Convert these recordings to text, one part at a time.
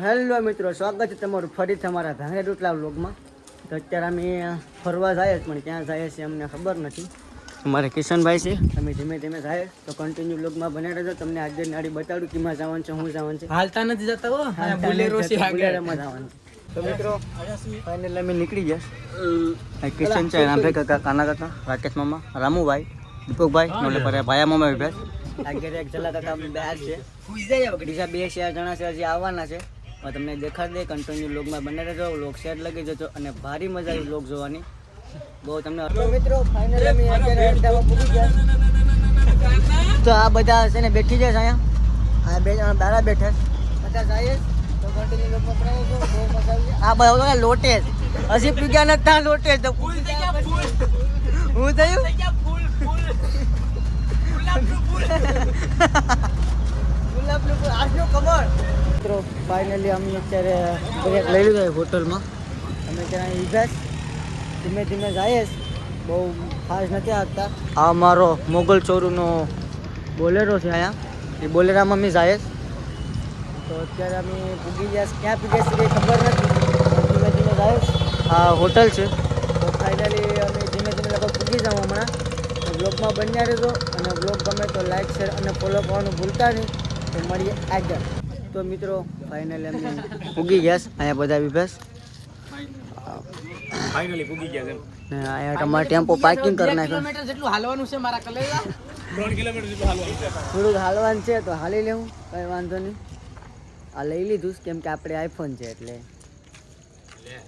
Hello મિત્રો, સ્વાગત છે તમારું ફરીથી અમારા ધાંગર રોટલા વ્લોગમાં. તો અત્યારે અમે ફરવા જાય પણ ક્યાં જાય છે અમને ખબર નથી. અમારે કિશનભાઈ છે, અમે ધીમે ધીમે જાય તો કન્ટિન્યુ વ્લોગમાં બને રહેજો. તમને આજે નાડી બતાડું કે માં જવાનું છે, હું જવાનું છે. હાલતા નથી જતા હો, બોલેરો છે બોલેરોમાં જવાનું છે. તો મિત્રો ફાઇનલ અમે નીકળી ગયા. કિશન છે, રામભાઈ કાકા, કાના કાકા, રાકેશ મામા, રામુભાઈ, દીપકભાઈ, નોલે પર ભાયા મામા વિભાસ. આગળ એક જલા કાકા બેર છે, બીજા 2-4 જણા છે હજી આવવાના છે. તમને દેખાડી દે. કન્ટિન્યુ વ્લોગમાં બને રહેજો. વ્લોગ શેર લગી જજો અને ભારી મજા આવી વ્લોગ જોવાની. બહુ તમને મિત્રો ફાઇનલી અમે અત્યારે અડધામાં પૂરી ગયા. તો આ બધા છે ને બેઠી જાય અહીંયા. આ 2 જણા દાડા બેઠા બધા જાય તો કન્ટિન્યુ વ્લોગમાં બને રહેજો. બહુ મજા આવી. આ બધા લોટે હજી પીગ્યા નથી લોટે તો હું થયું મિત્રો ફાઇનલી અમે અત્યારે બ્રેક લઈ લીધો હોટલમાં. અમે ત્યાં ઈભાસ ધીમે ધીમે જઈએ, બહુ ખાસ નથી આવતા. આ મારો મોગલ ચોરુનો બોલેરો છે અહીંયા, એ બોલેરામાં અમે જઈએ. તો અત્યારે અમે પૂગી ગયા, ક્યાં પૂગ્યા છે કંઈ ખબર નથી. ધીમે ધીમે જઈએ. આ હોટલ છે. તો ફાઇનલી અમે ધીમે ધીમે લગભગ પૂગી જાઉં હમણાં. બ્લોગમાં બન્યા રહેજો અને બ્લોગ ગમે તો લાઈક શેર અને ફોલો કરવાનું ભૂલતા નહીં. તો મળીએ આગળ. તો મિત્રો ફાઇનલી અમે પૂગી ગયા અહીંયા બધા વિભાસ. ફાઇનલી પૂગી ગયા છે. અહીંયા તમારે ટેમ્પો પાર્કિંગ કરી નાખ્યો. કિલોમીટર જેટલું હાલવાનું છે મારા કલેજા. 3 કિલોમીટર જેટલું હાલવાનું છે. થોડુંક હાલવાનું છે તો હાલી લેવું, કંઈ વાંધો નહીં. આ લઈ લીધું કેમ કે આપણે આઈફોન છે એટલે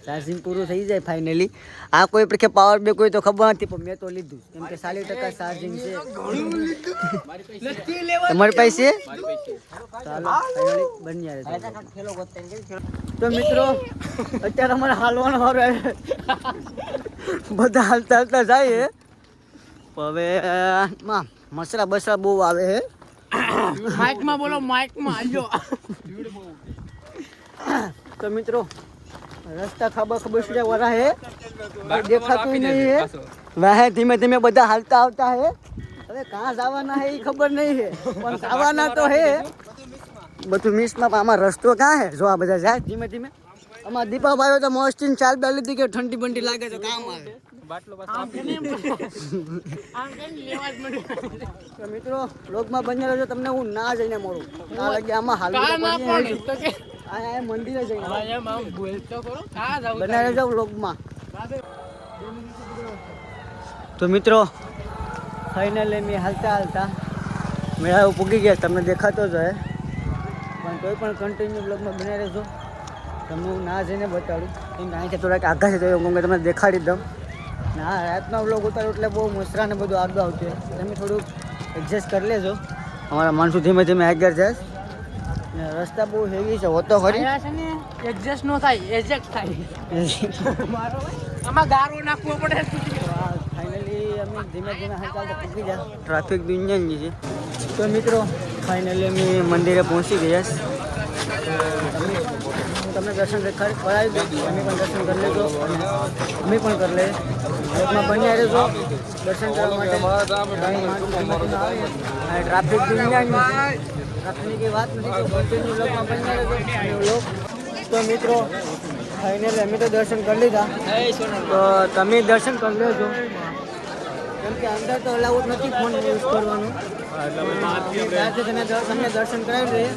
ચાર્જિંગ પૂરું થઈ જાય ફાઇનલી. આ કોઈ પ્રકે પાવર બેક કોઈ તો ખબર નથી પણ મેં તો લીધું કેમ કે 40% ચાર્જિંગ છે. તમારી પાસે ચાલો ફાઇનલી બની જાય. તો મિત્રો અત્યારે અમારે હાલવાનો વારો આવે. બધા હાલતા હાલતા જાય. હવે મસરા બસરા બહુ આવે છે. માઇકમાં બોલો, માઇકમાં આજો. તો મિત્રો રસ્તા ખબર છે વરા હે, દેખાતું નહીં હે. વાહે ધીમે ધીમે બધા હાલતા આવતા હે. હવે કहाँ જવાના હે એ ખબર નહીં હે પણ જવાના તો હે. બધું મિસમાં આમાં રસ્તો ક્યાં હે? જો આ બધા જાય ધીમે ધીમે. આમાં દીપાભાઈ તો મોસ્ટીન ચાલ બે લીધી કે ઠંડી બંડી લાગે તો કામ આવે. તો મિત્રો વ્લોગમાં બન્યા રહેજો. તમને હું ના જઈને મળું ના લાગે આમાં હાલ મંદિરે જઈને બના રહેજો વ્લોગમાં. તો મિત્રો ફાઇનલી મેં હાલતા મેળા પૂગી ગયા. તમને દેખાતો જ હોય પણ કોઈ પણ કન્ટિન્યુ વ્લોગમાં બના રહેજો. તમને હું ના જઈને બતાડું કેમ કે અહીંથી થોડાક આઘા છે તો હું તમને દેખાડી દઉં. ના રાતનો વ્લોગ ઉતારું એટલે બહુ મસરા ને બધું આગળ આવતું. તમે થોડુંક એડજસ્ટ કરી લેજો. અમારા માણસો ધીમે ધીમે આગળ જાય. રસ્તા બહુ હેવી છે હોતો ખરી. એડજસ્ટ નો થાય, એજેક્ટ થાય. આમાં ગારો નાખવો પડે. ફાઇનલી અમે ધીમે ધીમે હાલતા પૂકી ગયા. ટ્રાફિક દુનિયાની છે. તો મિત્રો ફાઇનલી અમે મંદિરે પહોંચી ગયા. તમને દર્શન કરાવી દઉં. તમે પણ દર્શન કરી લેજો અને અમે પણ કરી લઈએ. લોકમાં બન્યા રહેજો દર્શન કરવા માટે. ટ્રાફિક દુનિયાની ટ્રાફિકની કંઈ વાત નથી. કન્ટિન્યુ લોકમાં બન્યા રહેજો. તો મિત્રો ફાઇનલી અમે તો દર્શન કરી લીધા. તો તમે દર્શન કરી લેજો કેમ કે અંદર તો અલાઉડ નથી ફોન યુઝ કરવાનું. તમને દર્શન કરાવી દઈએ.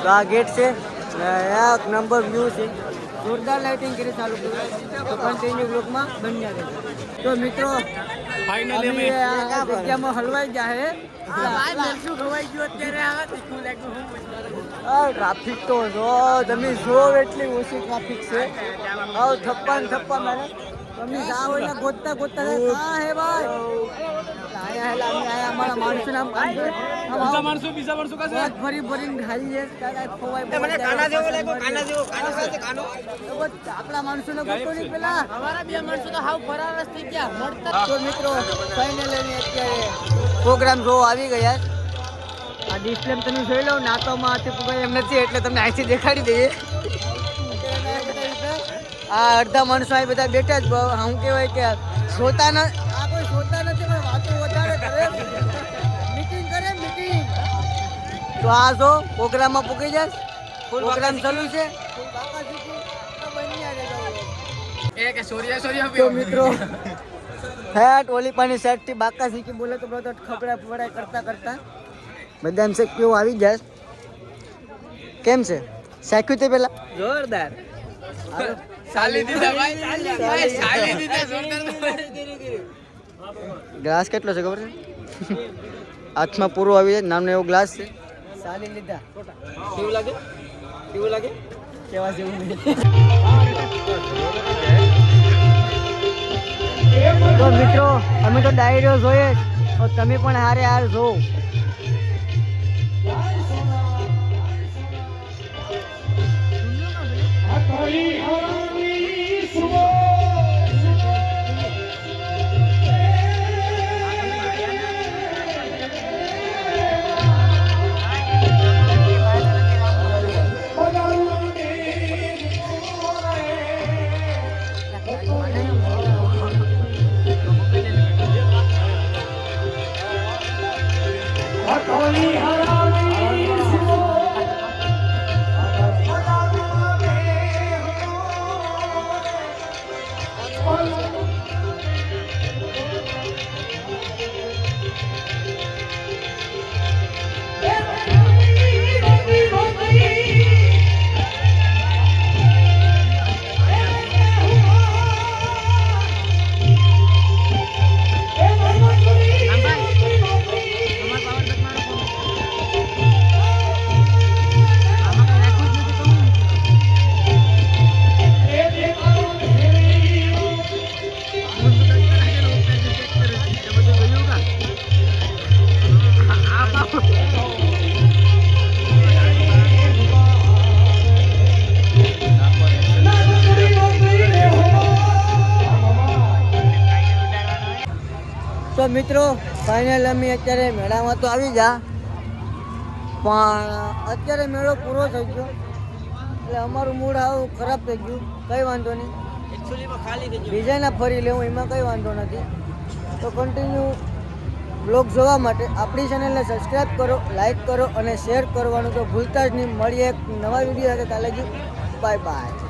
તો આ ગેટ છે, એક નંબર વ્યૂ છે, જોરદાર લાઇટિંગ કરી ચાલુ કર્યું. તો કન્ટિન્યુ બ્લોકમાં બન્યા રહેજો. તો મિત્રો ફાઇનલી અમે આ જગ્યામાં હલવાઈ ગયા હે. ટ્રાફિક તો જો તમે જો એટલી ઓછી ટ્રાફિક છે. થપ્પા મારે તમે જાઓ એટલે ગોતતા ગોતતા હા હે ભાઈ. અમારા માણસો ફરી ફરીને ખાઈ આપણા માણસો ને ગોતો નહીં પેલા. તો મિત્રો ફાઇનલી અત્યારે પ્રોગ્રામ જો આવી ગયા. આ ડિસ્પ્લે તમે જોઈ લો. નાતોમાં હાથે પુગાય એમ નથી એટલે તમને અહીંથી દેખાડી દઈએ. આ અડધા માણસો અહીં બધા બેઠા જ. શું કહેવાય કે જોતા ન આ કોઈ જોતા નથી પણ વાતો વધારે કરે. મીટિંગ કરે મીટિંગ. તો આ જો પ્રોગ્રામમાં પૂકી જાય પ્રોગ્રામ ચાલુ છે એ કે સોરિયા તો મિત્રો હેટ ઓલી પાણી સેટ થી બાકા શીખી બોલે તો બધો ખપડા ફોડા કરતા બદામ શેક પીવો આવી જાય કેમ છે શાખ્યું તે પેલા જોરદાર સાલી દીધા ભાઈ સાલી દીધા જોરદાર ગ્લાસ કેટલો છે ખબર છે હાથમાં પૂરો આવી જાય નામનો એવો ગ્લાસ છે સાલી લીધા કેવું લાગે કેવા જેવું નહીં તો મિત્રો અમે તો ડાયરીઓ જોઈએ તો તમે પણ હારે હાર જોવો તો મિત્રો ફાઇનલ અમે અત્યારે મેળામાં તો આવી જા પણ અત્યારે મેળો પૂરો થઈ ગયો એટલે અમારું મૂડ આવું ખરાબ થઈ ગયું કંઈ વાંધો નહીં એકચ્યુઅલીમાં ખાલી થઈ ગયું બીજાના ફરી લેવું એમાં કંઈ વાંધો નથી તો કન્ટિન્યુ બ્લોગ જોવા માટે આપણી ચેનલને સબસ્ક્રાઈબ કરો લાઈક કરો અને શેર કરવાનું તો ભૂલતા જ નહીં મળીએ એક નવા વિડીયો સાથે કાલે બાય બાય